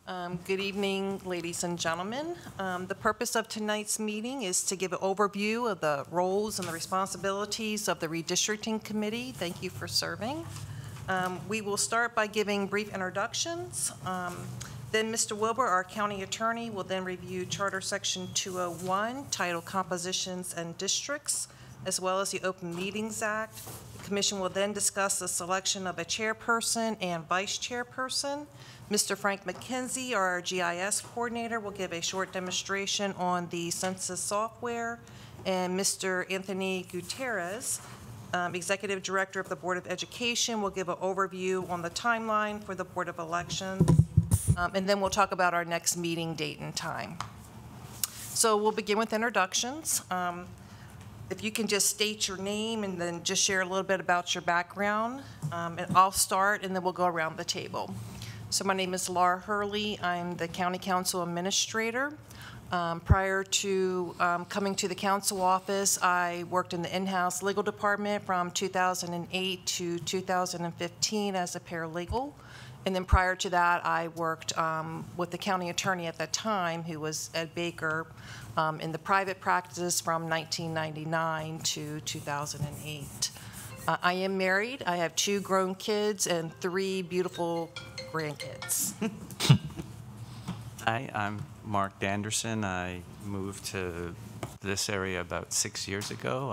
Good evening, ladies and gentlemen. The purpose of tonight's meeting is to give an overview of the roles and the responsibilities of the Redistricting Committee. Thank you for serving. We will start by giving brief introductions. Then Mr. Wilbur, our county attorney, will then review Charter Section 201, titled Compositions and Districts, as well as the Open Meetings Act. The commission will then discuss the selection of a chairperson and vice chairperson. Mr. Frank McKenzie, our GIS coordinator, will give a short demonstration on the Census software. And Mr. Anthony Gutierrez, Executive Director of the Board of Education, will give an overview on the timeline for the Board of Elections. And then we'll talk about our next meeting date and time. So we'll begin with introductions. If you can just state your name and then just share a little bit about your background. And I'll start and then we'll go around the table. So my name is Laura Hurley. I'm the County Council Administrator. Prior to coming to the council office, I worked in the in-house legal department from 2008 to 2015 as a paralegal. And then prior to that, I worked with the county attorney at that time, who was Ed Baker, in the private practice from 1999 to 2008. I am married. I have 2 grown kids and 3 beautiful grandkids. Hi, I'm Mark Danderson. I moved to this area about 6 years ago.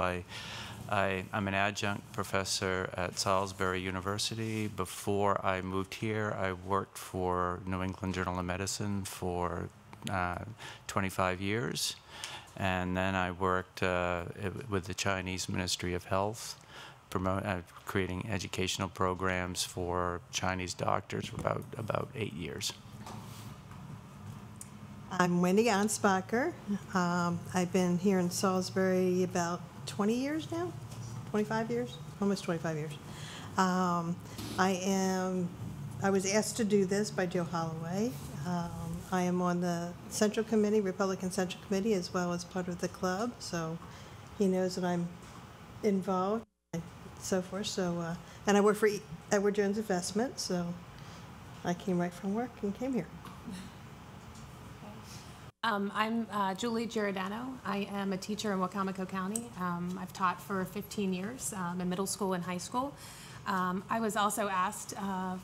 I'm an adjunct professor at Salisbury University. Before I moved here, I worked for New England Journal of Medicine for 25 years. And then I worked with the Chinese Ministry of Health, creating educational programs for Chinese doctors for about 8 years. I'm Wendy Ansbacher. I've been here in Salisbury about 20 years now, 25 years, almost 25 years. I was asked to do this by Joe Holloway. I am on the Central Committee, Republican Central Committee, as well as part of the club, so he knows that I'm involved. So forth. So, and I work for Edward Jones Investment, so I came right from work and came here. I'm Julie Giordano. I am a teacher in Wicomico County. I've taught for 15 years in middle school and high school. I was also asked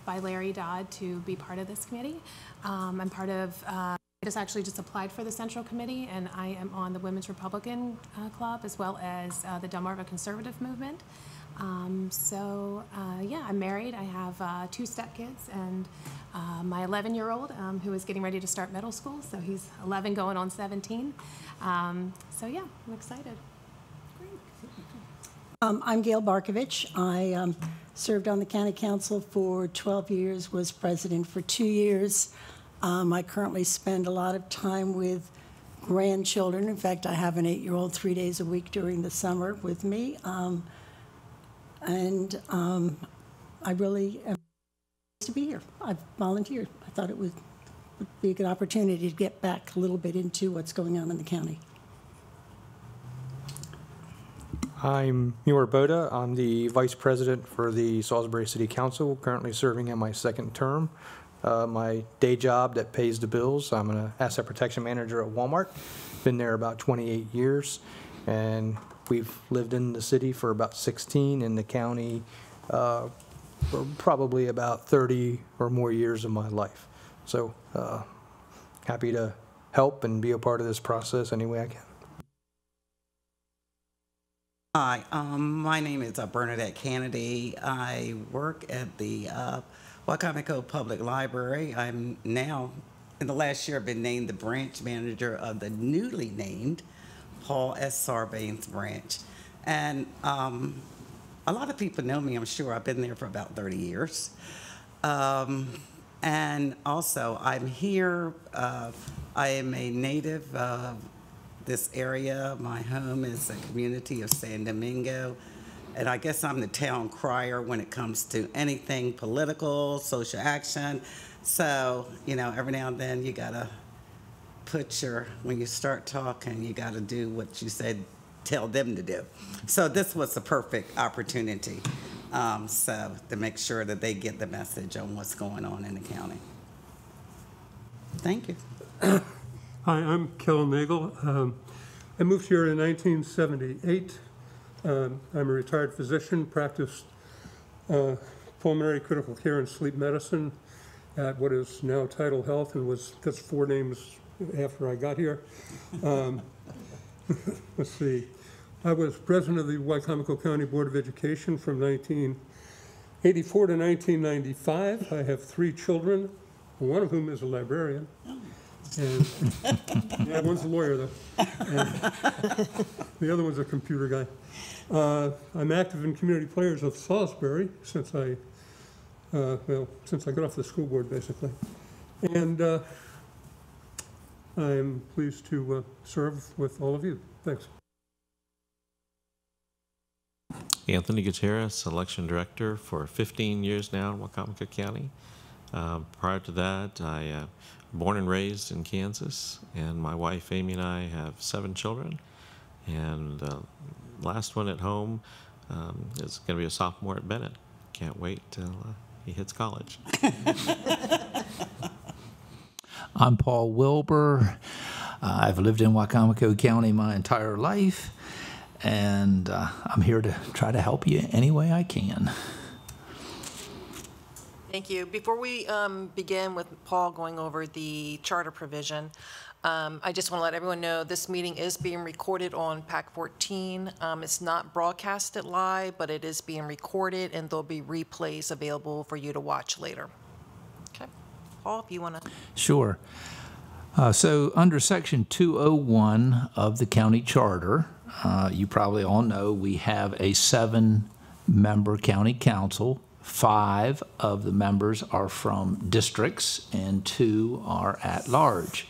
by Larry Dodd to be part of this committee. I'm part of, I just applied for the Central Committee, and I am on the Women's Republican Club, as well as the Delmarva Conservative Movement. Yeah, I'm married. I have 2 stepkids and my 11-year-old who is getting ready to start middle school. So he's 11 going on 17. So yeah, I'm excited. I'm Gail Barkovich. I served on the County Council for 12 years, was president for 2 years. I currently spend a lot of time with grandchildren. In fact, I have an 8-year-old 3 days a week during the summer with me. I really am pleased to be here. I've volunteered. I thought it would be a good opportunity to get back a little bit into what's going on in the county. I'm Muir Boda. I'm the Vice President for the Salisbury City Council, currently serving in my 2nd term. My day job that pays the bills, I'm an asset protection manager at Walmart. Been there about 28 years, and we've lived in the city for about 16, in the county for probably about 30 or more years of my life. So happy to help and be a part of this process any way I can. Hi, my name is Bernadette Kennedy. I work at the Wicomico Public Library. I'm now, in the last year, I've been named the branch manager of the newly named Paul S. Sarbanes branch. And a lot of people know me, I'm sure. I've been there for about 30 years. And also, I'm here. I am a native of this area. My home is a community of San Domingo. And I guess I'm the town crier when it comes to anything political, social action. So, you know, every now and then you gotta when you start talking, you gotta do what you said, tell them to do. So this was the perfect opportunity. So to make sure that they get the message on what's going on in the county. Thank you. Hi, I'm Kel Nagel. I moved here in 1978. I'm a retired physician, practiced pulmonary critical care and sleep medicine at what is now Title Health, and gets 4 names after I got here. Let's see. I was president of the Wicomico County Board of Education from 1984 to 1995. I have 3 children, one of whom is a librarian. And yeah, one's a lawyer, though. And the other one's a computer guy. I'm active in community players of Salisbury since I got off the school board, basically. And I'm pleased to serve with all of you. Thanks. Anthony Gutierrez, election director for 15 years now in Wicomico County. Prior to that, I born and raised in Kansas, and my wife Amy and I have 7 children. And last one at home is going to be a sophomore at Bennett. Can't wait till he hits college. I'm Paul Wilbur. I've lived in Wicomico County my entire life, and I'm here to try to help you any way I can. Thank you. Before we begin with Paul going over the charter provision, I just want to let everyone know this meeting is being recorded on PAC 14. It's not broadcasted live, but it is being recorded, and there'll be replays available for you to watch later. Okay. Paul, if you want to. Sure. So under Section 201 of the county charter, you probably all know we have a 7-member county council. 5 of the members are from districts and 2 are at large.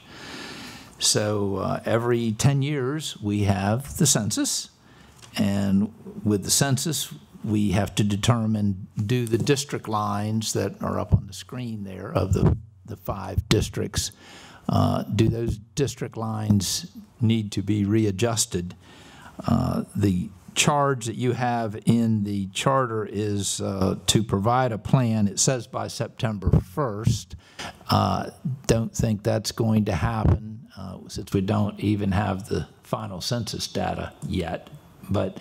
So every 10 years we have the census, and with the census we have to determine, do the district lines that are up on the screen there of the 5 districts, do those district lines need to be readjusted? The charge that you have in the charter is to provide a plan. It says by September 1st. Don't think that's going to happen since we don't even have the final census data yet. But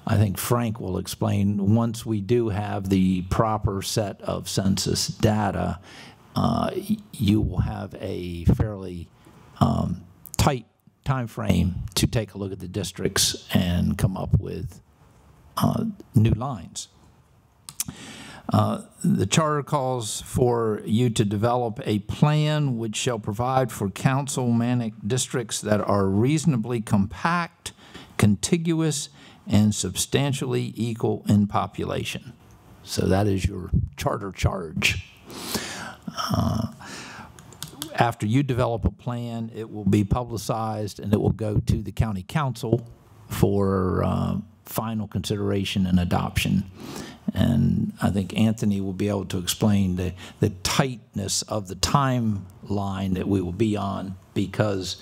I think Frank will explain, once we do have the proper set of census data, you will have a fairly tight time frame to take a look at the districts and come up with new lines. The charter calls for you to develop a plan which shall provide for council-managed districts that are reasonably compact, contiguous, and substantially equal in population. So that is your charter charge. After you develop a plan, it will be publicized and it will go to the county council for final consideration and adoption. And I think Anthony will be able to explain the tightness of the timeline that we will be on, because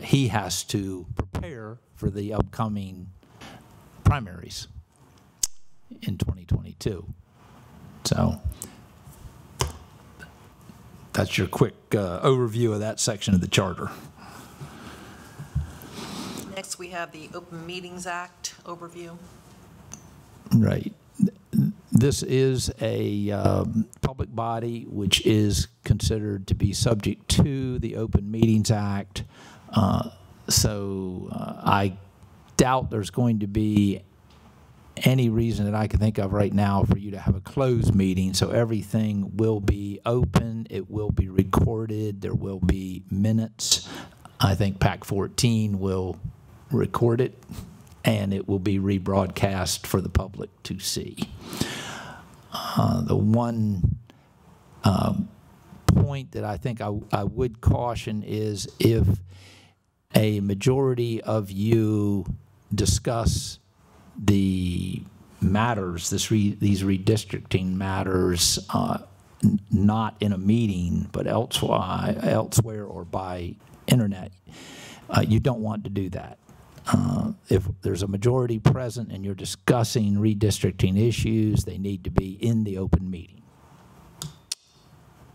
he has to prepare for the upcoming primaries in 2022. So that's your quick overview of that section of the charter. Next, we have the Open Meetings Act overview. Right. This is a public body which is considered to be subject to the Open Meetings Act. So I doubt there's going to be any reason that I can think of right now for you to have a closed meeting. So everything will be open, it will be recorded, there will be minutes. I think PAC 14 will record it, and it will be rebroadcast for the public to see. The one point that I think I would caution is, if a majority of you discuss the matters, these redistricting matters, not in a meeting, but elsewhere or by internet, you don't want to do that. If there's a majority present and you're discussing redistricting issues, they need to be in the open meeting.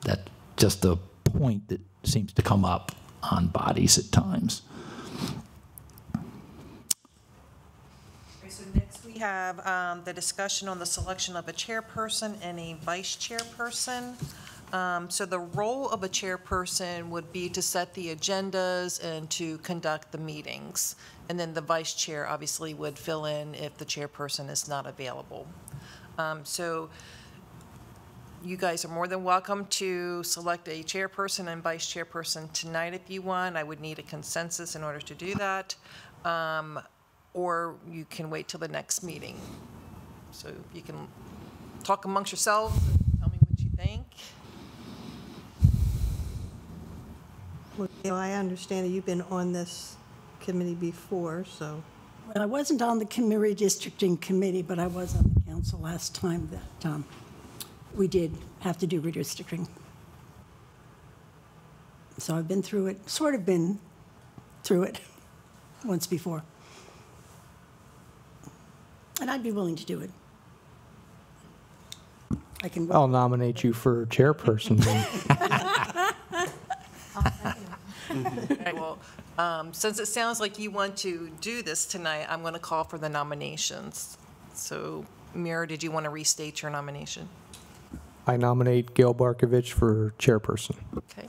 That's just a point that seems to come up on bodies at times. So next we have the discussion on the selection of a chairperson and a vice chairperson. So the role of a chairperson would be to set the agendas and to conduct the meetings. And then the vice chair obviously would fill in if the chairperson is not available. So you guys are more than welcome to select a chairperson and vice chairperson tonight if you want. I would need a consensus in order to do that. Or you can wait till the next meeting. So you can talk amongst yourselves and tell me what you think. Well, Gail, I understand that you've been on this committee before, so. Well, I wasn't on the redistricting committee, but I was on the council last time that we did have to do redistricting. So I've been through it, sort of been through it once before. And I'd be willing to do it. I'll nominate you for chairperson then. Okay, well, since it sounds like you want to do this tonight, I'm going to call for the nominations. So, Mira, did you want to restate your nomination? I nominate Gail Barkovich for chairperson. Okay.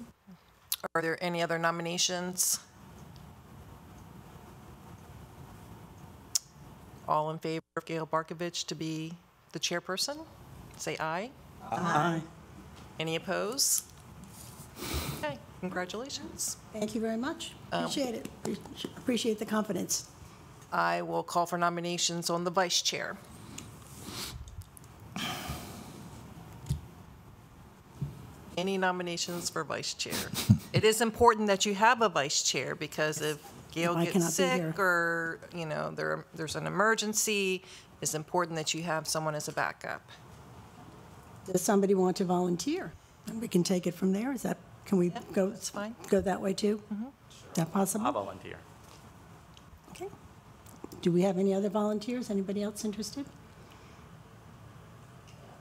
Are there any other nominations? All in favor of Gail Barkovich to be the chairperson? Say aye. Aye. Any opposed? Okay, congratulations. Thank you very much. Appreciate it. Appreciate the confidence. I will call for nominations on the vice chair. Any nominations for vice chair? It is important that you have a vice chair because if Gail I gets cannot be sick here. or, you know, there's an emergency, it's important that you have someone as a backup. Does somebody want to volunteer? And we can take it from there. Is that, can we go? That's fine. Go that way too? Is that possible? I'll volunteer. Okay. Do we have any other volunteers? Anybody else interested?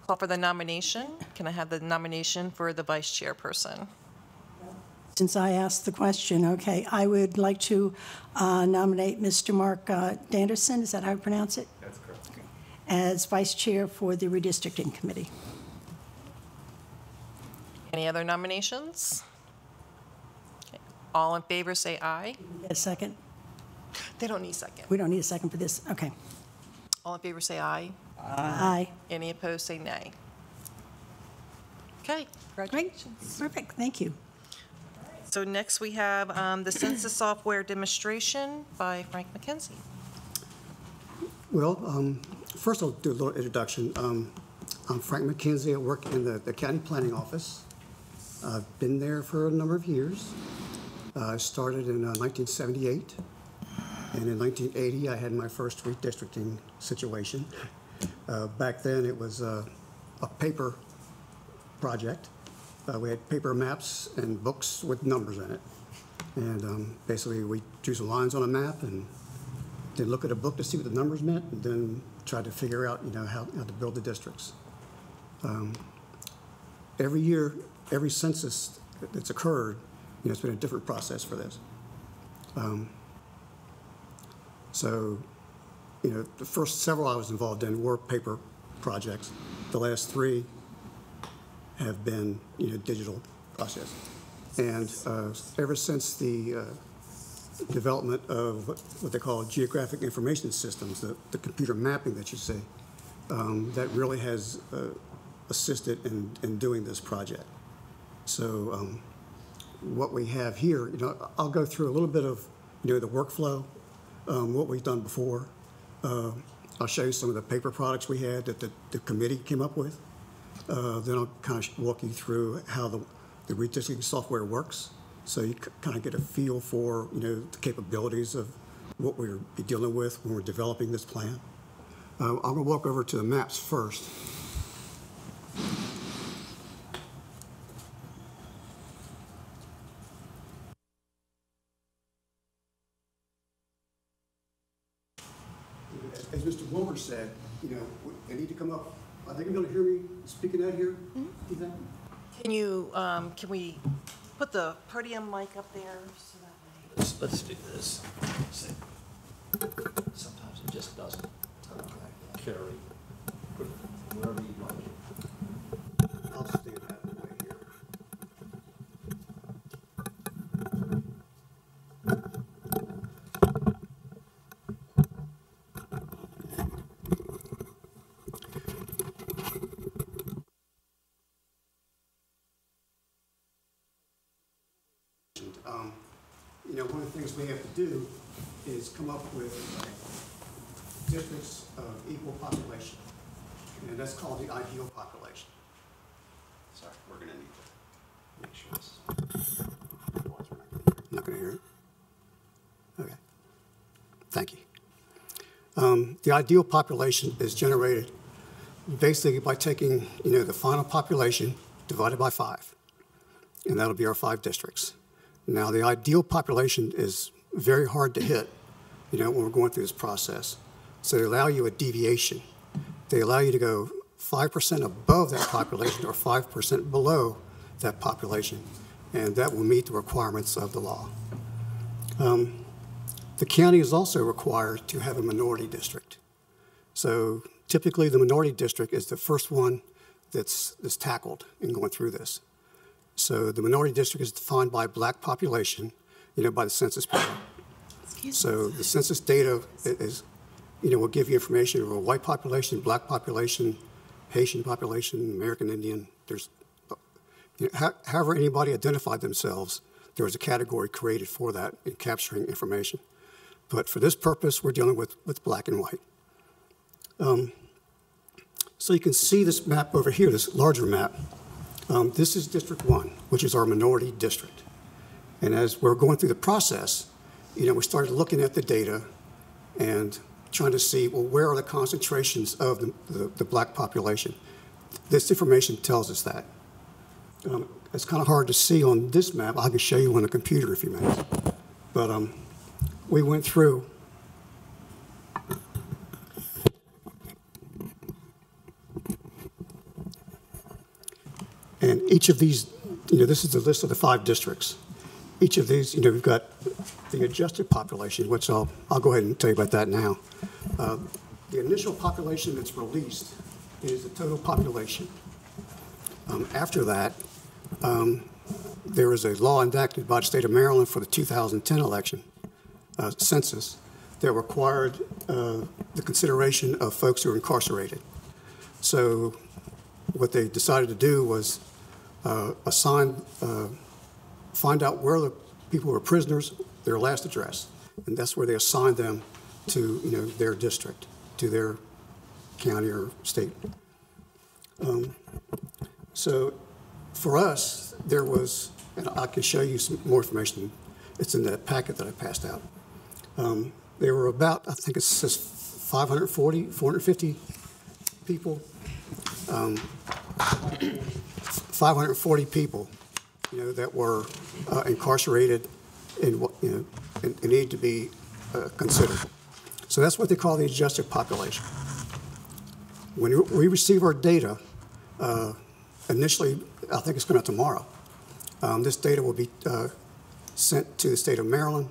Call for the nomination. Can I have the nomination for the vice chairperson? Since I asked the question, okay, I would like to nominate Mr. Mark Danderson, is that how you pronounce it? That's correct. As vice chair for the redistricting committee. Any other nominations? Okay. All in favor, say aye. Get a second? They don't need a second. We don't need a second for this. Okay. All in favor, say aye. Aye. Any opposed, say nay. Okay, Great. congratulations. Perfect. Thank you. So next we have the Census software demonstration by Frank McKenzie. Well, first I'll do a little introduction. I'm Frank McKenzie. I work in the county planning office. I've been there for a number of years. I started in 1978, and in 1980 I had my first redistricting situation. Back then it was a paper project. We had paper maps and books with numbers in it. And basically we drew some lines on a map and then look at a book to see what the numbers meant and then try to figure out, you know, how to build the districts. Every year, every census that's occurred, you know, it's been a different process for this. So, you know, the first several I was involved in were paper projects. The last three have been, you know, digital process. And ever since the development of what they call geographic information systems, the computer mapping that you see, that really has assisted in doing this project. So what we have here, you know, I'll go through a little bit of, you know, the workflow, what we've done before. I'll show you some of the paper products we had that the committee came up with. Then I'll kind of walk you through how the redistricting software works, so you kind of get a feel for, you know, the capabilities of what we're dealing with when we're developing this plan. I'm going to walk over to the maps first. As Mr. Wilmer said, you know, they need to come up. Are they going to be able to hear me speaking out here? Do you think? Can you, can we put the podium mic up there so that way. Let's do this. Sometimes it just doesn't carry. Wherever you like it. I'll just stand that way here. You know, one of the things we have to do is come up with districts of equal population, and that's called the ideal population. Sorry, we're going to need to make sure this is on. Otherwise we're not going to hear it. Okay. Thank you. The ideal population is generated basically by taking, you know, the final population divided by 5, and that'll be our 5 districts. Now, the ideal population is very hard to hit, you know, when we're going through this process. So they allow you a deviation. They allow you to go 5% above that population or 5% below that population, and that will meet the requirements of the law. The county is also required to have a minority district. So typically the minority district is the first one that's tackled in going through this. So the minority district is defined by black population, you know, by the Census Bureau. So the census data is, you know, will give you information over white population, black population, Haitian population, American Indian. There's, you know, however anybody identified themselves, there was a category created for that in capturing information. But for this purpose, we're dealing with black and white. So you can see this map over here, this larger map. This is District 1, which is our minority district. And as we're going through the process, you know, we started looking at the data and trying to see, well, where are the concentrations of the black population? This information tells us that. It's kind of hard to see on this map. I can show you on a computer in a few minutes. But we went through and each of these, you know, this is the list of the 5 districts. Each of these, you know, we've got the adjusted population, which I'll go ahead and tell you about that now. The initial population that's released is the total population. After that, there was a law enacted by the state of Maryland for the 2010 election, census, that required the consideration of folks who are incarcerated. So what they decided to do was find out where the people were prisoners, their last address, and that's where they assigned them to, you know, their district, to their county or state. So for us, there was, and I can show you some more information. It's in that packet that I passed out. There were about, I think it says 450 people. 540 people, you know, that were incarcerated and, you know, and needed to be considered. So that's what they call the adjusted population. When we receive our data, initially, I think it's going to tomorrow, this data will be sent to the state of Maryland.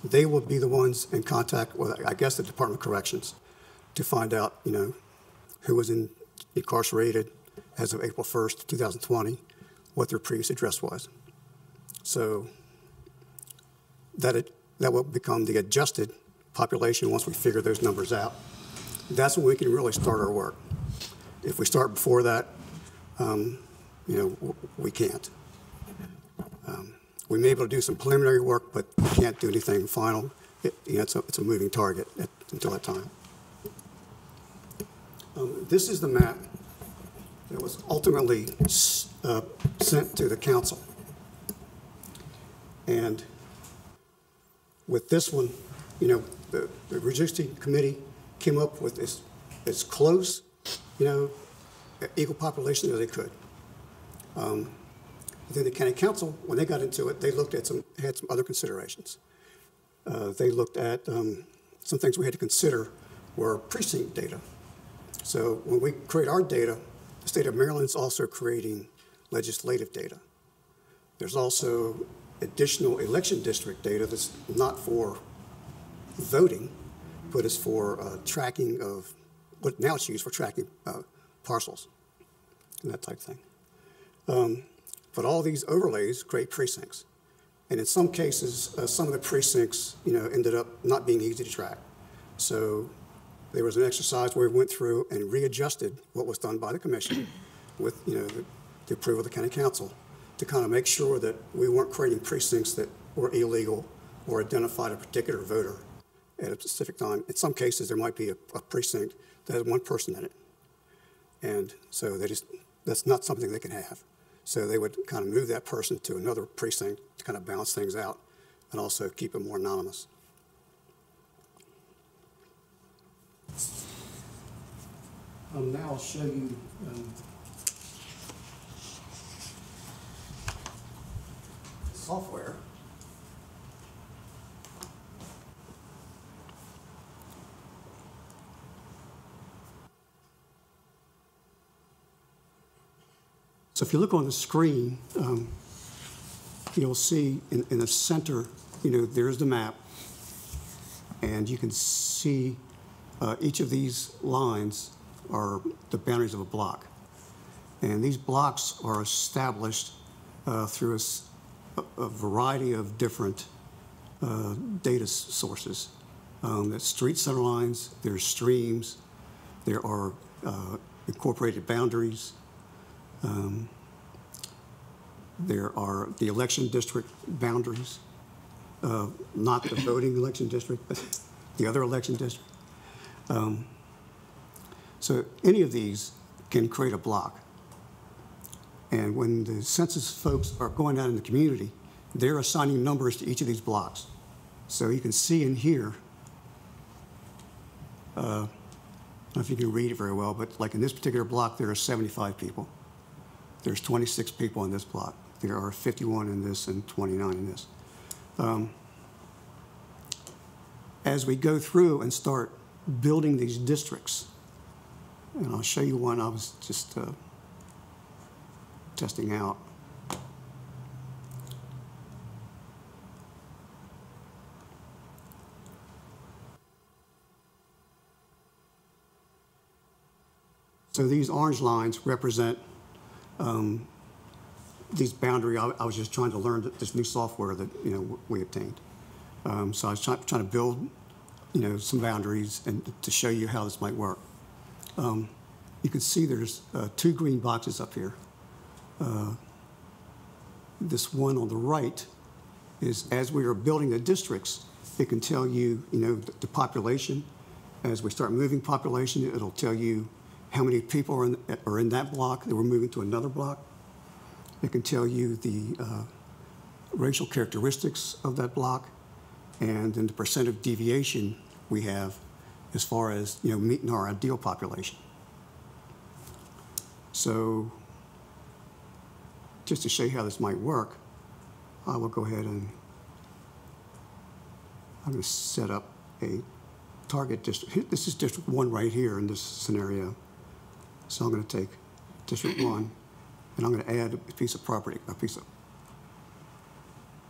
They will be the ones in contact with, I guess, the Department of Corrections to find out, you know, who was incarcerated as of April 1st, 2020, what their previous address was. So that will become the adjusted population once we figure those numbers out. That's when we can really start our work. If we start before that, you know, we can't. We may be able to do some preliminary work, but we can't do anything final. You know, it's a moving target until that time. This is the map that was ultimately sent to the council. And with this one, you know, the Redistricting Committee came up with this as close, you know, equal population as they could. Then the county council, when they got into it, they looked at had some other considerations. They looked at some things we had to consider were precinct data. So when we create our data, the state of Maryland is also creating legislative data. There's also additional election district data that's not for voting, but it's for tracking of, what now it's used for tracking parcels and that type of thing. But all these overlays create precincts. And in some cases, some of the precincts, ended up not being easy to track. So there was an exercise where we went through and readjusted what was done by the commission with, the approval of the county council to kind of make sure that we weren't creating precincts that were illegal or identified a particular voter at a specific time. In some cases, there might be a precinct that has one person in it. And so that's not something they can have. So they would kind of move that person to another precinct to kind of balance things out and also keep it more anonymous. Now I'll show you software. So if you look on the screen, you'll see in the center, there's the map, and you can see each of these lines are the boundaries of a block. And these blocks are established through a variety of different data sources. There's street center lines, there's streams, there are incorporated boundaries, there are the election district boundaries, not the voting election district, but the other election district. So any of these can create a block. And when the census folks are going out in the community, they're assigning numbers to each of these blocks. So you can see in here, I don't know if you can read it very well, but like in this particular block, there are 75 people. There's 26 people in this block. There are 51 in this and 29 in this. As we go through and start building these districts, and I'll show you one I was just testing out. So these orange lines represent these boundary. I was just trying to learn this new software that we obtained. So I was trying to build some boundaries and to show you how this might work. You can see there's 2 green boxes up here. This one on the right is, as we are building the districts, it can tell you, the population. As we start moving population, it'll tell you how many people are in that block that we're moving to another block. It can tell you the racial characteristics of that block, and then the percent of deviation we have as far as meeting our ideal population. So just to show you how this might work, I will go ahead and I'm going to set up a target district. This is District 1 right here in this scenario. So I'm going to take District 1 and I'm going to add a piece of property, a piece of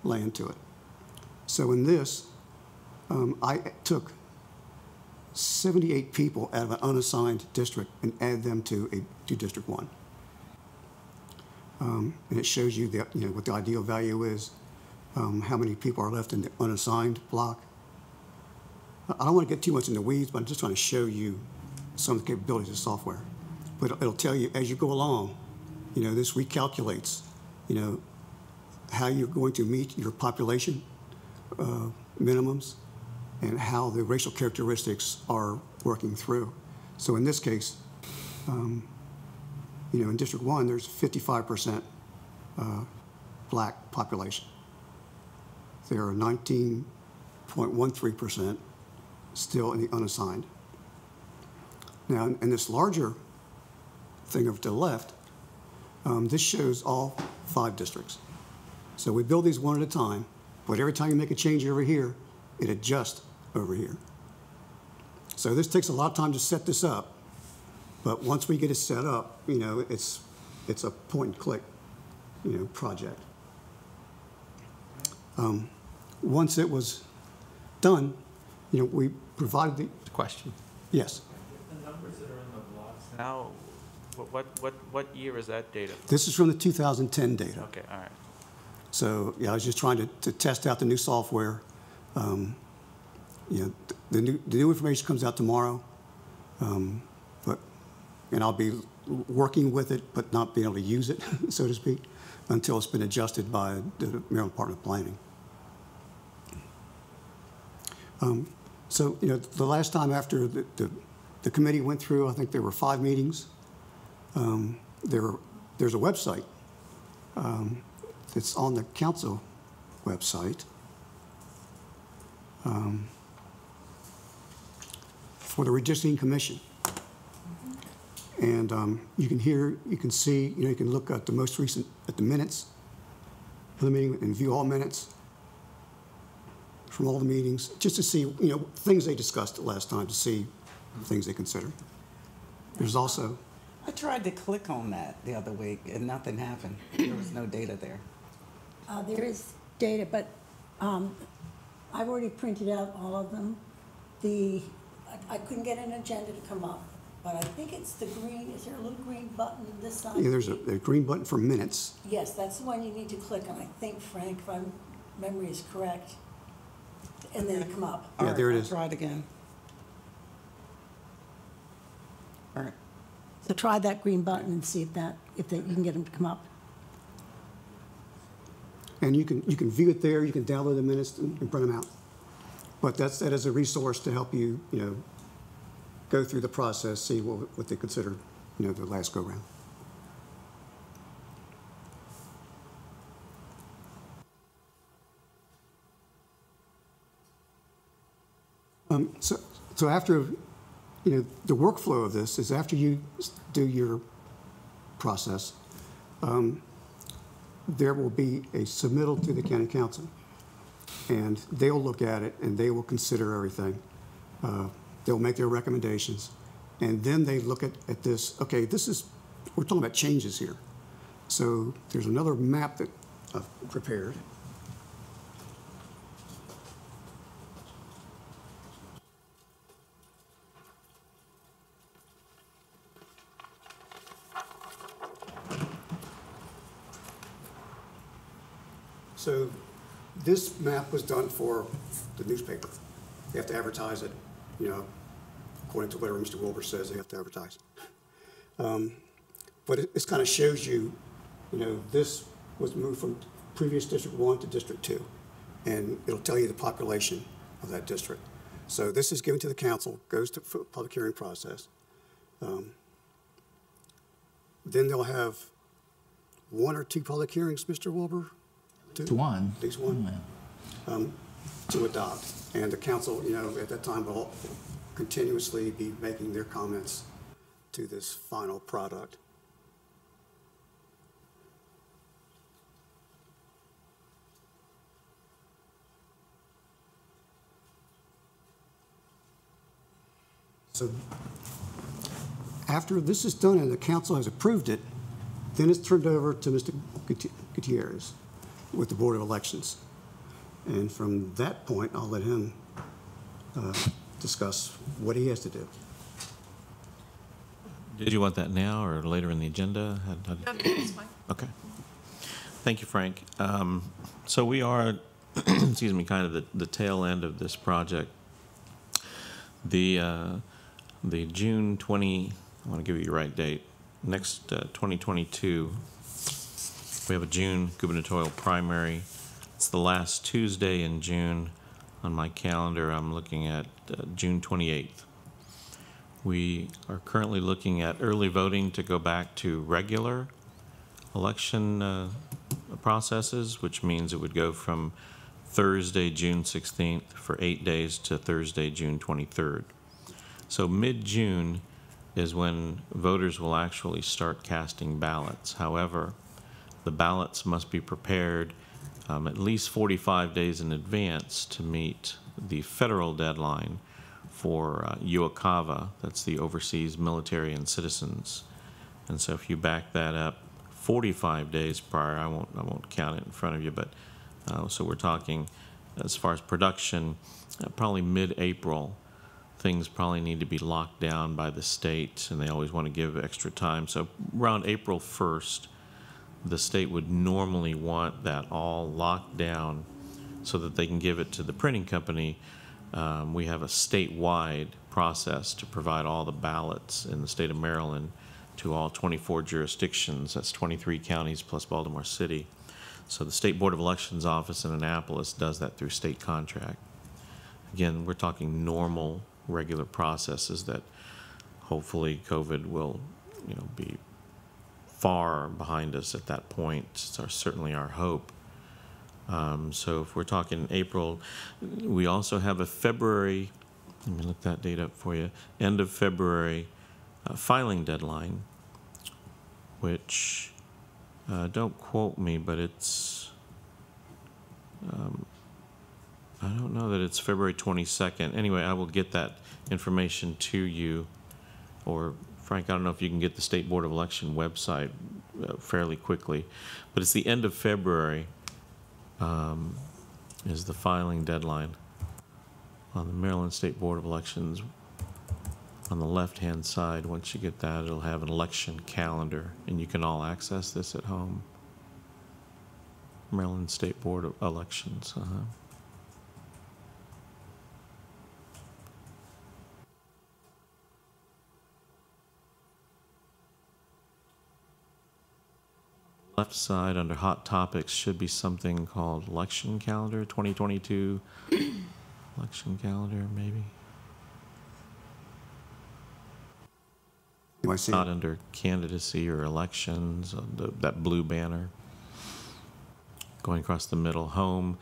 land to it. So in this, I took 78 people out of an unassigned district and add them to District 1. And it shows you what the ideal value is, how many people are left in the unassigned block. I don't want to get too much in the weeds, but I'm just trying to show you some of the capabilities of software. But it'll tell you as you go along, this recalculates, how you're going to meet your population minimums and how the racial characteristics are working through. So in this case, in District 1, there's 55% black population. There are 19.13% still in the unassigned. Now, in this larger thing over to the left, this shows all 5 districts. So we build these one at a time, but every time you make a change over here, it adjusts over here. So this takes a lot of time to set this up, but once we get it set up, it's a point and click, project. Once it was done, we provided the, Question. yes, The numbers that are in the blocks now, what year is that data? this is from the 2010 data. Okay, all right. So, yeah, I was just trying to test out the new software. The new information comes out tomorrow, and I'll be working with it, but not being able to use it, so to speak, until it's been adjusted by the Maryland Department of Planning. So, the last time after the committee went through, I think there were 5 meetings. There's a website that's on the council website for the Redistricting Commission. And you can see, you can look at the most recent, at the minutes of the meeting and view all minutes from all the meetings, just to see, things they discussed the last time, to see things they considered. There's also... I tried to click on that the other week and nothing happened. There was no data there. There is data, but I've already printed out all of them. I couldn't get an agenda to come up, but I think it's the green, is there a little green button on this side? Yeah, there's a green button for minutes. Yes, that's the one you need to click on. I think, Frank, if my memory is correct, and then come up. Yeah, there it is. I'll try it again. All right. So try that green button and see if you can get them to come up. And you can view it there, you can download the minutes and print them out. But that is a resource to help you, go through the process, see what they considered, the last go-round. So after, the workflow of this is after you do your process, there will be a submittal to the county council, and they'll look at it and they will consider everything. They'll make their recommendations, and then they look at this. Okay, we're talking about changes here. So there's another map that I've prepared. So this map was done for the newspaper. They have to advertise it, according to whatever Mr. Wilbur says they have to advertise. But it kind of shows you, this was moved from previous District 1 to District 2, and it'll tell you the population of that district. So this is given to the council, goes to public hearing process. Then they'll have 1 or 2 public hearings, Mr. Wilbur? One. At least one. To adopt. And the council, at that time will continuously be making their comments to this final product. So after this is done and the council has approved it, then it's turned over to Mr. Gutierrez with the Board of Elections. And from that point, I'll let him discuss what he has to do. Did you want that now or later in the agenda? That's fine. Okay. Thank you, Frank. So we are, excuse me, kind of the tail end of this project. The June 20, I want to give you the right date, next 2022, we have a June gubernatorial primary. It's the last Tuesday in June. On my calendar, I'm looking at June 28th. We are currently looking at early voting to go back to regular election processes, which means it would go from Thursday, June 16th for 8 days to Thursday, June 23rd. So mid-June is when voters will actually start casting ballots. However, the ballots must be prepared at least 45 days in advance to meet the federal deadline for UOCAVA, that's the Overseas Military and Citizens. And so if you back that up 45 days prior, I won't count it in front of you, but So we're talking, as far as production, probably mid-April. Things probably need to be locked down by the state, and they always want to give extra time. So around April 1st, the state would normally want that all locked down so that they can give it to the printing company. We have a statewide process to provide all the ballots in the state of Maryland to all 24 jurisdictions. That's 23 counties plus Baltimore City. So the State Board of Elections office in Annapolis does that through state contract. Again, we're talking normal, regular processes that hopefully COVID will, be far behind us at that point. It's certainly our hope. So if we're talking April, we also have a February, let me look that date up for you, end of February filing deadline, which, don't quote me, but it's, I don't know that it's February 22nd. Anyway, I will get that information to you. Or, Frank, I don't know if you can get the State Board of Election website fairly quickly. But it's the end of February is the filing deadline on the Maryland State Board of Elections. On the left-hand side, once you get that, it'll have an election calendar, and you can all access this at home. Maryland State Board of Elections. Left side under hot topics should be something called election calendar 2022 election calendar, maybe You might see not under candidacy or elections, that blue banner going across the middle, home,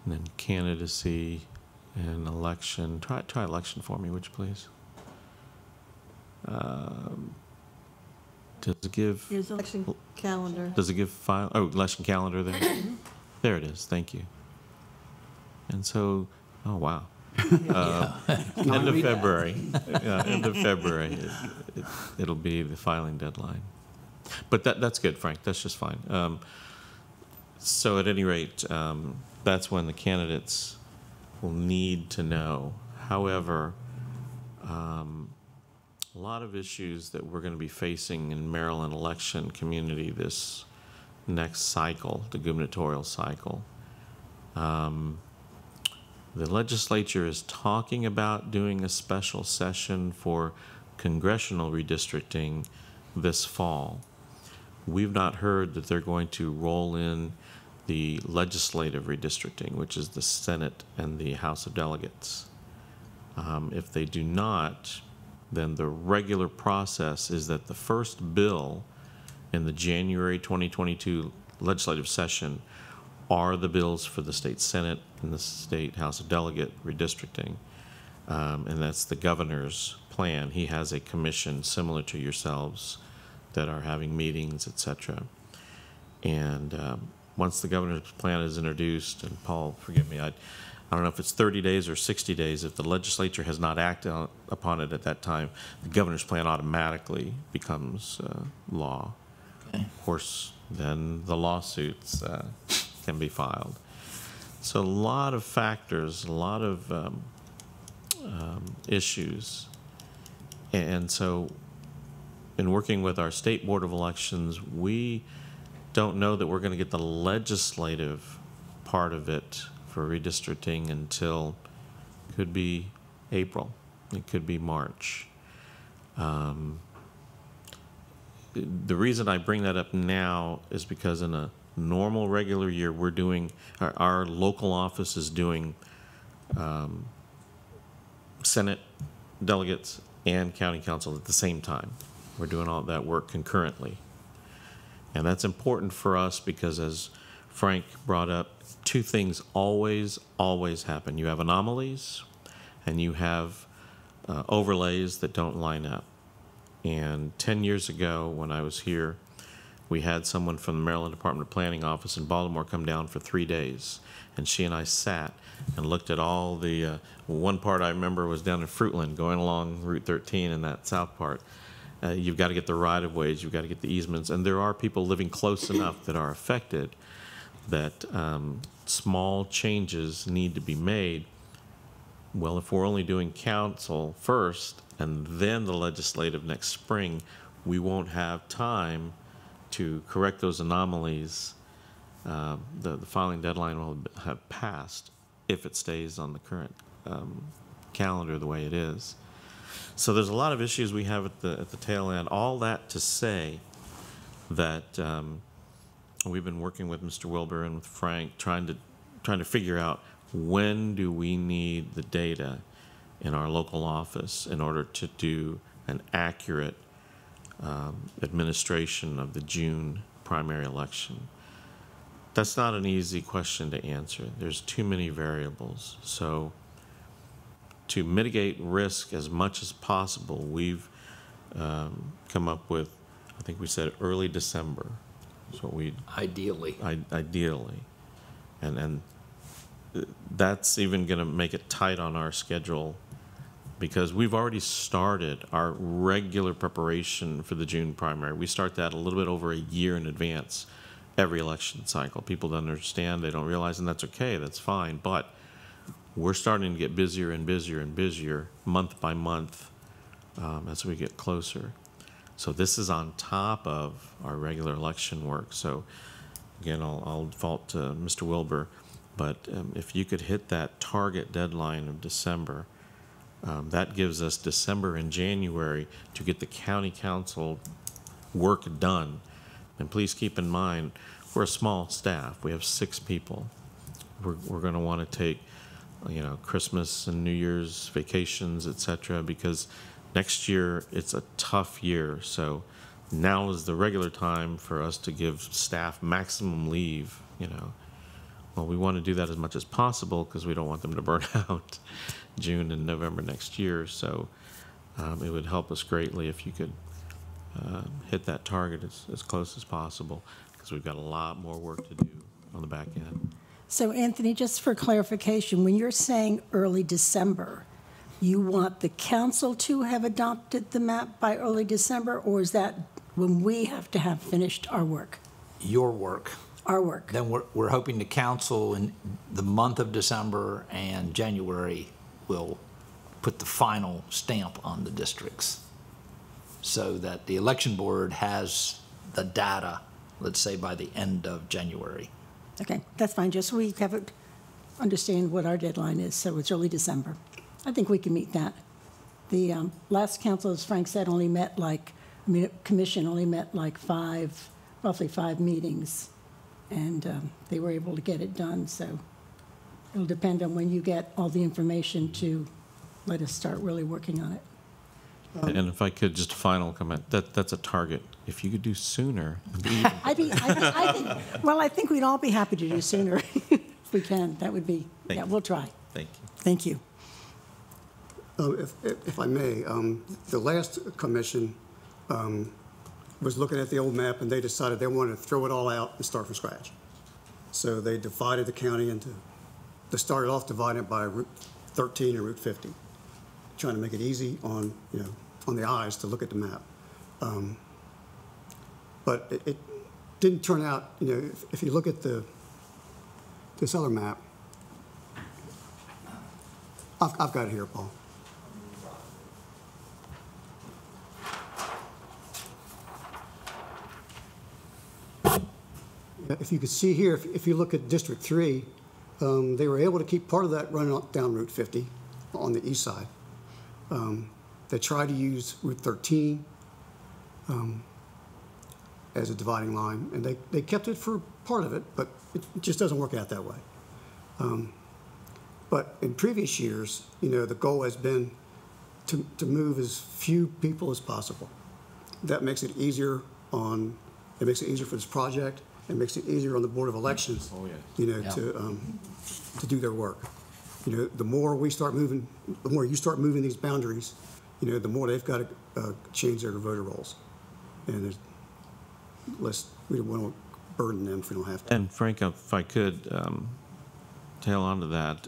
and then candidacy and election. Try election for me, would you please? Does it give? Here's election calendar. Does it give file? Oh, election calendar there. There it is. Thank you. And so, oh wow. End of February. End of February. It'll be the filing deadline. But that's good, Frank. That's just fine. So at any rate, that's when the candidates will need to know. However, a lot of issues that we're going to be facing in Maryland election community this next cycle, the gubernatorial cycle. The legislature is talking about doing a special session for congressional redistricting this fall. We've not heard that they're going to roll in the legislative redistricting, which is the Senate and the House of Delegates. If they do not, then the regular process is that the first bill in the January 2022 legislative session are the bills for the state Senate and the state House of Delegate redistricting. And that's the governor's plan. He has a commission similar to yourselves that are having meetings, etc. And once the governor's plan is introduced, and Paul, forgive me, I don't know if it's 30 days or 60 days, if the legislature has not acted upon it at that time, the governor's plan automatically becomes law. Okay. Of course, then the lawsuits can be filed. So a lot of factors, a lot of issues. And so in working with our State Board of Elections, we don't know that we're going to get the legislative part of it for redistricting until, could be April, it could be March. The reason I bring that up now is because in a normal regular year, we're doing, our local office is doing Senate delegates and county council at the same time. We're doing all that work concurrently. And that's important for us because, as Frank brought up, two things always happen. You have anomalies and you have overlays that don't line up. And 10 years ago when I was here, we had someone from the Maryland Department of Planning office in Baltimore come down for 3 days. And she and I sat and looked at all the, one part I remember was down in Fruitland, going along Route 13 in that south part. You've got to get the right-of-ways, you've got to get the easements, and there are people living close enough that are affected that small changes need to be made. Well, if we're only doing council first and then the legislative next spring, we won't have time to correct those anomalies. The filing deadline will have passed if it stays on the current calendar the way it is. So there's a lot of issues we have at the tail end. All that to say that we've been working with Mr. Wilbur and with Frank trying to figure out when do we need the data in our local office in order to do an accurate administration of the June primary election. That's not an easy question to answer. There's too many variables. So to mitigate risk as much as possible, we've come up with, I think we said early December. That's what we Ideally. ideally, and that's even going to make it tight on our schedule because we've already started our regular preparation for the June primary. We start that a little bit over a year in advance every election cycle. People don't understand, they don't realize, and that's okay, that's fine, but we're starting to get busier and busier and busier month by month as we get closer. So this is on top of our regular election work. So again, I'll default to Mr. Wilbur, but if you could hit that target deadline of December, that gives us December and January to get the county council work done. And please keep in mind, we're a small staff. We have 6 people. We're going to want to take, Christmas and New Year's vacations, etc., because next year it's a tough year. So now is the regular time for us to give staff maximum leave. Well, we want to do that as much as possible because we don't want them to burn out June and November next year. So it would help us greatly if you could hit that target as close as possible, because we've got a lot more work to do on the back end. So Anthony, just for clarification, when you're saying early December, you want the council to have adopted the map by early December, or is that when we have to have finished our work? Your work. Our work. Then we're hoping the council in the month of December and January will put the final stamp on the districts so that the election board has the data, let's say, by the end of January. Okay, that's fine, just so we have it, understand what our deadline is, so it's early December. I think we can meet that. The last council, as Frank said, only met commission only met roughly 5 meetings, and they were able to get it done, so it'll depend on when you get all the information to let us start really working on it. And if I could, just a final comment, that's a target. If you could do sooner. I think we'd all be happy to do sooner if we can. That would be, we'll try. Thank you. Thank you. If I may, the last commission was looking at the old map, and they decided they wanted to throw it all out and start from scratch. So they divided the county into, they started off dividing it by Route 13 and Route 50, trying to make it easy on, on the eyes to look at the map. But it didn't turn out, if you look at this other map, I've got it here, Paul. If you could see here, if you look at District 3, they were able to keep part of that running down Route 50 on the east side. They tried to use Route 13 as a dividing line, and they kept it for part of it, but it just doesn't work out that way. But in previous years, the goal has been to move as few people as possible. That makes it easier for this project. It makes it easier on the Board of Elections, to do their work. The more we start moving, the more you start moving these boundaries, the more they've got to change their voter rolls. And we don't want to burden them if we don't have to. And Frank, if I could tail onto that,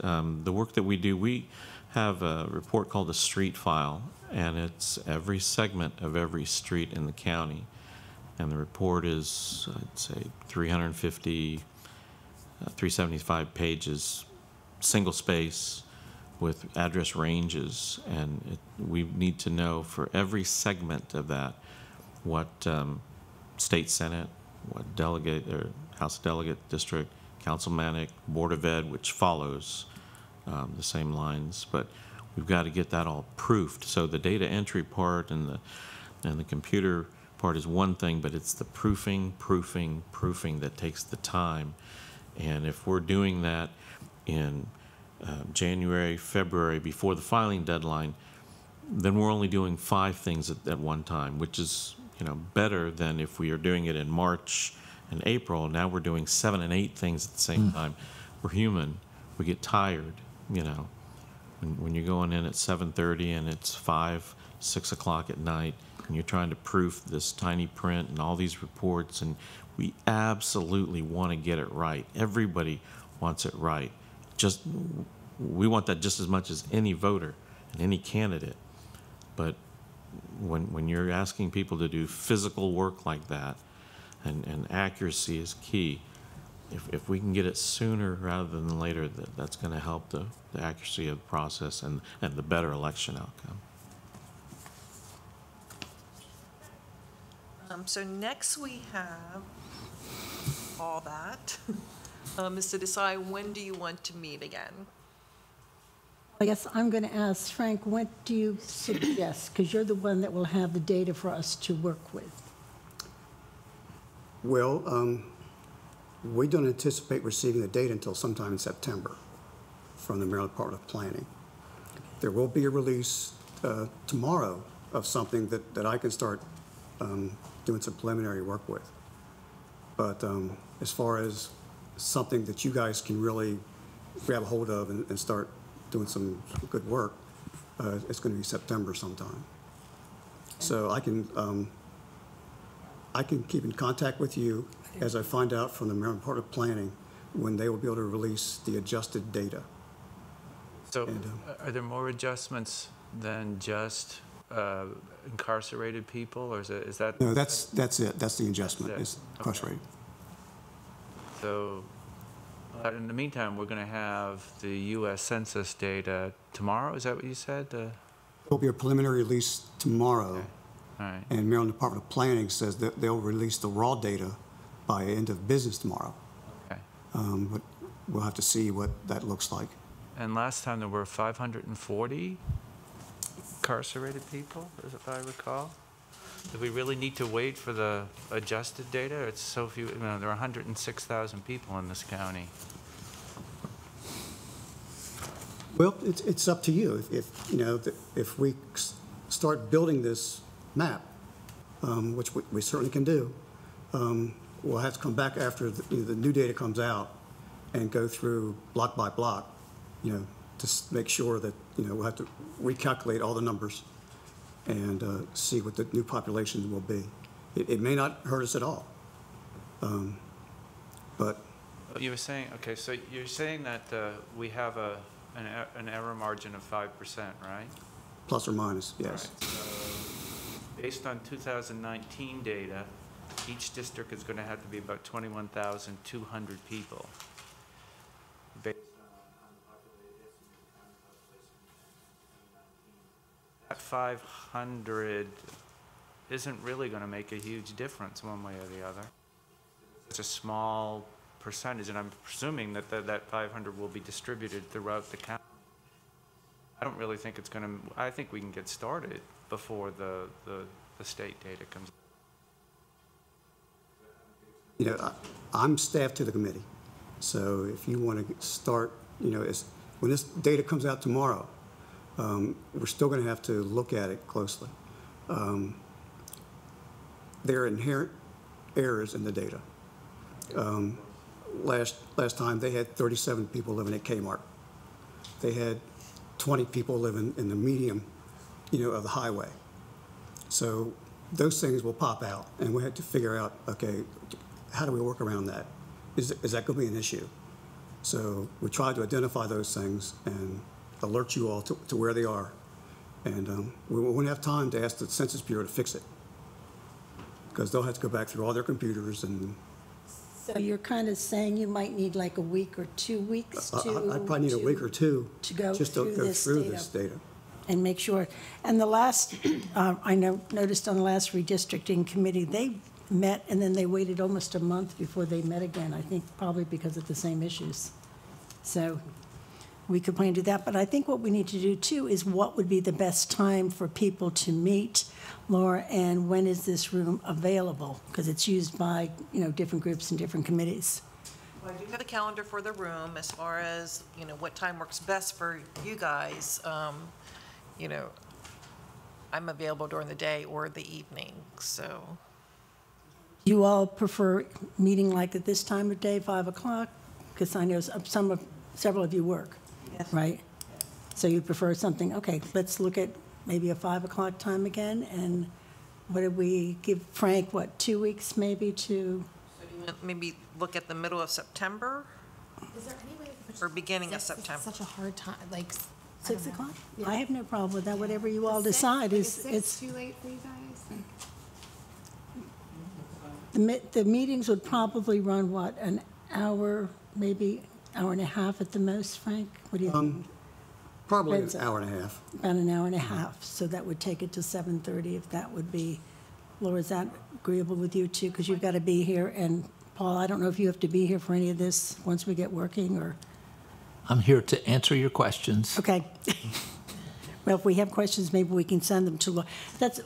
the work that we do, we have a report called a street file, and it's every segment of every street in the county. And the report is, I'd say, 350 375 pages, single space with address ranges, and we need to know for every segment of that what state senate, what delegate or House Delegate District, Councilmanic, Board of Ed, which follows the same lines, but we've got to get that all proofed. So the data entry part and the computer part is one thing, but it's the proofing that takes the time. And if we're doing that in January, February, before the filing deadline, then we're only doing 5 things at one time, which is, you know, better than if we are doing it in March and April. Now we're doing 7 and 8 things at the same time. We're human. We get tired, you know. When you're going in at 7:30 and it's 5, 6 o'clock at night, and you're trying to proof this tiny print and all these reports, and we absolutely want to get it right. Everybody wants it right. We want that just as much as any voter and any candidate. But when you're asking people to do physical work like that, and accuracy is key, if we can get it sooner rather than later, that's going to help the accuracy of the process and the better election outcome. So next we have all that. Is to decide, when do you want to meet again? I guess I'm going to ask Frank, what do you suggest? Because you're the one that will have the data for us to work with. Well, we don't anticipate receiving the data until sometime in September from the Maryland Department of Planning. There will be a release tomorrow of something that I can start doing some preliminary work with. But as far as something that you guys can really grab a hold of and start doing some good work, it's going to be September sometime. So I can keep in contact with you as I find out from the Maryland Department of Planning when they will be able to release the adjusted data. So are there more adjustments than just incarcerated people, or is that? No, that's it. That's the adjustment. It's incarcerated. Okay. So in the meantime, we're going to have the U.S. Census data tomorrow. Is that what you said? There will be a preliminary release tomorrow. Okay. All right. And Maryland Department of Planning says that they'll release the raw data by end of business tomorrow. Okay. But we'll have to see what that looks like. And last time there were 540 incarcerated people, if I recall. Do we really need to wait for the adjusted data? It's so few. You know, there are 106,000 people in this county. Well, it's up to you. If we start building this map, which we certainly can do, we'll have to come back after the new data comes out and go through block by block, to make sure that we'll have to recalculate all the numbers and see what the new population will be. It may not hurt us at all, but you were saying, okay, so you're saying that we have an error margin of 5%, right? Plus or minus, yes. Right. So based on 2019 data, each district is going to have to be about 21,200 people. Based that 500 isn't really going to make a huge difference one way or the other. It's a small percentage, and I'm presuming that that 500 will be distributed throughout the county. I don't really think it's going to, I think we can get started before the state data comes. I'm staff to the committee, so if you want to start, when this data comes out tomorrow, we're still going to have to look at it closely. There are inherent errors in the data. Last time they had 37 people living at Kmart. They had 20 people living in the medium, of the highway. So those things will pop out, and we have to figure out, okay, how do we work around that? Is that going to be an issue? So we try to identify those things and alert you all to where they are. And we won't have time to ask the Census Bureau to fix it, because they'll have to go back through all their computers and So you're kind of saying you might need like a week or 2 weeks to... I'd probably need a week or two to go just to through go this through data. this data. And make sure. And the last, I noticed on the last redistricting committee, they met and then they waited almost a month before they met again, I think probably because of the same issues. So we could plan to do that. But I think what we need to do too is what would be the best time for people to meet, Laura, and when is this room available? Because it's used by, different groups and different committees. Well, I do have the calendar for the room as far as, what time works best for you guys. I'm available during the day or the evening, so. You all prefer meeting like at this time of day, 5 o'clock? Because I know several of you work, right? So you prefer something, okay, let's look at maybe a 5 o'clock time again, and what did we give Frank, 2 weeks maybe to? Maybe look at the middle of September Is there any way? or beginning of Six is September. Such a hard time, like. 6 o'clock? Yeah. I have no problem with that, whatever you all Six? decide Like, is, is 6 it's, too late for you guys? the meetings would probably run, an hour, maybe hour and a half at the most, Frank? What do you think? Probably an Depends. hour and a half. About an hour and a half, so that would take it to 7:30 if that would be, Laura, is that agreeable with you too? Because you've got to be here, and Paul, I don't know if you have to be here for any of this once we get working, or, I'm here to answer your questions. okay. Well, if we have questions, maybe we can send them to Laura.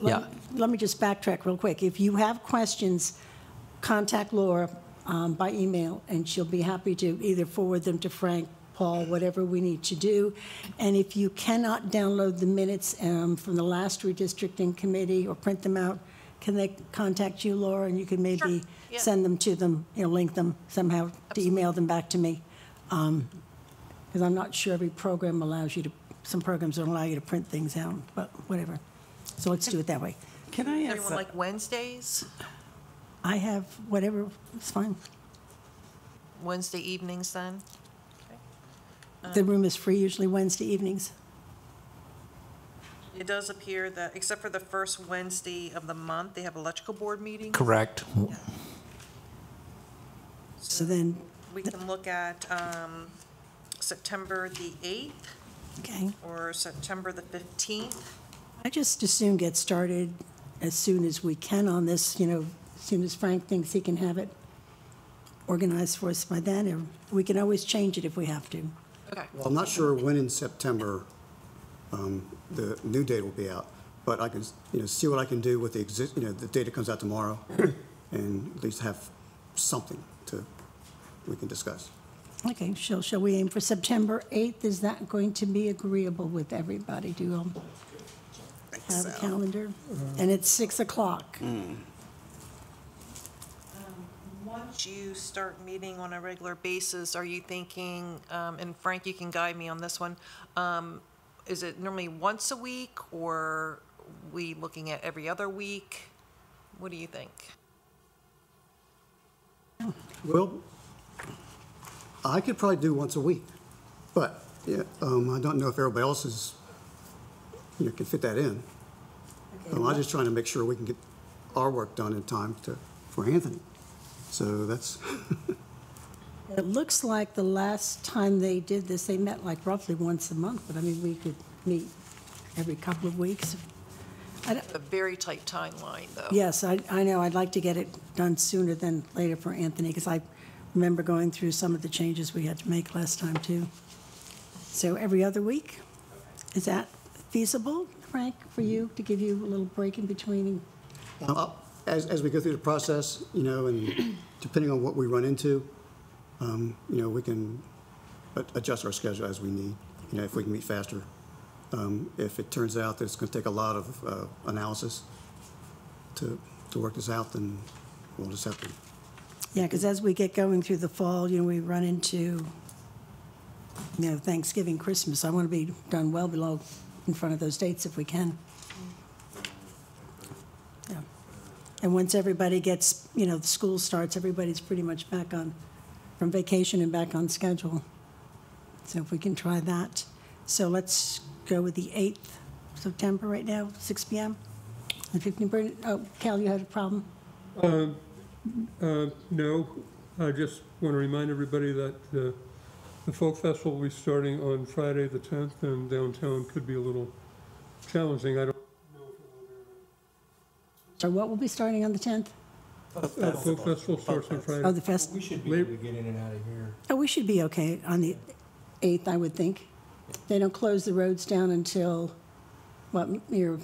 Yeah. Let me just backtrack real quick. If you have questions, contact Laura by email, and she'll be happy to either forward them to Frank, Paul, whatever we need to do. And if you cannot download the minutes from the last redistricting committee or print them out, can they contact you, Laura, and you can maybe Sure, yeah. send them to them, link them somehow to email them back to me? Because I'm not sure every program allows you to, some programs don't allow you to print things out, but whatever. So let's do it that way. Can I ask? Everyone like Wednesdays? I have whatever, it's fine. Wednesday evenings then? The room is free usually Wednesday evenings. It does appear that, except for the first Wednesday of the month, they have electrical board meetings. Correct. So then, We can look at September the 8th okay. or September the 15th. I just as soon get started as soon as we can on this, as soon as Frank thinks he can have it organized for us by then. Or we can always change it if we have to. Okay. Well, I'm not sure when in September the new data will be out, but I can, see what I can do with the data comes out tomorrow, and at least have something we can discuss. Okay, shall we aim for September 8th? Is that going to be agreeable with everybody? Do you all have a calendar? And it's 6 o'clock. Once you start meeting on a regular basis, are you thinking, and Frank, you can guide me on this one, is it normally once a week, or we looking at every other week? What do you think? Well, I could probably do once a week, but I don't know if everybody else is, can fit that in. I'm just trying to make sure we can get our work done in time for Anthony. So that's. It looks like the last time they did this, they met like roughly once a month, but I mean, we could meet every couple of weeks. A very tight timeline, though. Yes, I know. I'd like to get it done sooner than later for Anthony, because I remember going through some of the changes we had to make last time, too. So every other week? Is that feasible, Frank, for you, to give you a little break in between? As we go through the process, and depending on what we run into, we can adjust our schedule as we need, if we can meet faster. If it turns out that it's going to take a lot of analysis to work this out, then we'll just have to. Yeah, because as we get going through the fall, we run into, Thanksgiving, Christmas. I want to be done well below in front of those dates if we can. Yeah. And once everybody gets, the school starts, everybody's pretty much back on, from vacation and back on schedule. So if we can try that. So let's go with the 8th September right now, 6 p.m. And 15. Oh, Cal, you had a problem? No. I just want to remind everybody that the Folk Festival will be starting on Friday the 10th, and downtown could be a little challenging. I don't know if it will be. So what will be starting on the 10th? Folk Festival starts on Friday. Oh, the fest, We should be able to get in and out of here. oh, we should be okay on the 8th, I would think. They don't close the roads down until, what, near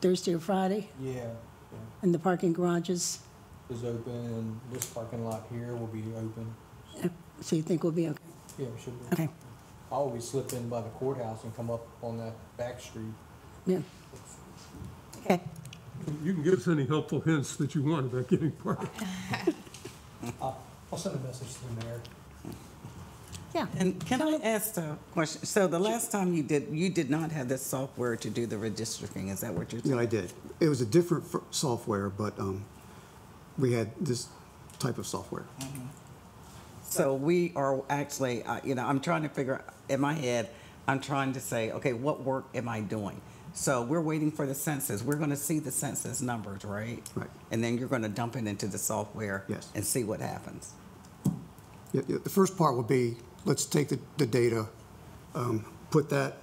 Thursday or Friday? Yeah, And the parking garages? is open, and this parking lot here will be open. So you think we'll be okay? Yeah, we should be. Okay, I always slip in by the courthouse and come up on that back street. yeah. Okay, You can give us any helpful hints that you want about getting parking. I'll send a message to the mayor. yeah. And can I ask a question? So the last time you did not have this software to do the redistricting, is that what you're saying? Yeah, I did. It was a different software, but we had this type of software. So we are actually, I'm trying to figure, in my head, I'm trying to say, okay, what work am I doing? So we're waiting for the census. We're going to see the census numbers, right? Right. And then you're going to dump it into the software. Yes. And see what happens. Yeah, the first part will be, let's take the data, put that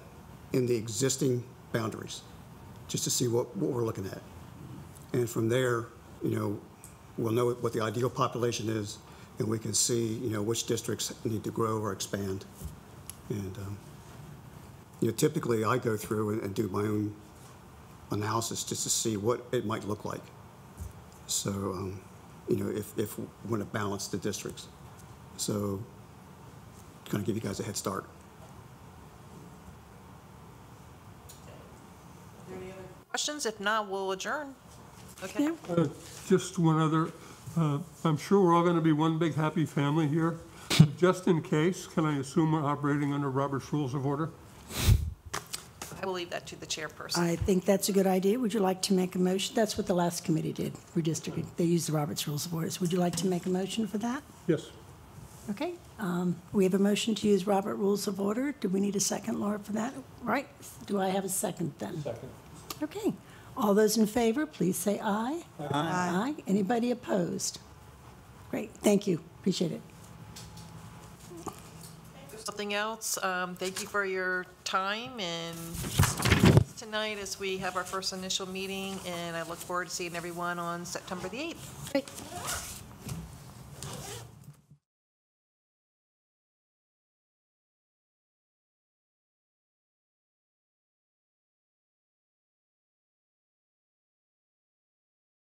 in the existing boundaries, just to see what we're looking at. And from there, we'll know what the ideal population is, and we can see, which districts need to grow or expand. And, typically I go through and do my own analysis just to see what it might look like. So, if we want to balance the districts. So, kind of give you guys a head start. Questions? If not, we'll adjourn. Okay. Yeah. Just one other, I'm sure we're all going to be one big happy family here. Just in case, can I assume we're operating under Robert's Rules of Order? I will leave that to the chairperson. I think that's a good idea. Would you like to make a motion? That's what the last committee did, redistricting. They used the Roberts Rules of Orders. Would you like to make a motion for that? Yes. Okay. We have a motion to use Robert Rules of Order. Do we need a second, Laura, for that? Right. Do I have a second then? Second. Okay. All those in favor, please say aye. Aye. Aye. Anybody opposed? Great. Thank you. Appreciate it. Something else, thank you for your time and tonight as we have our first initial meeting, and I look forward to seeing everyone on September the 8th. Great.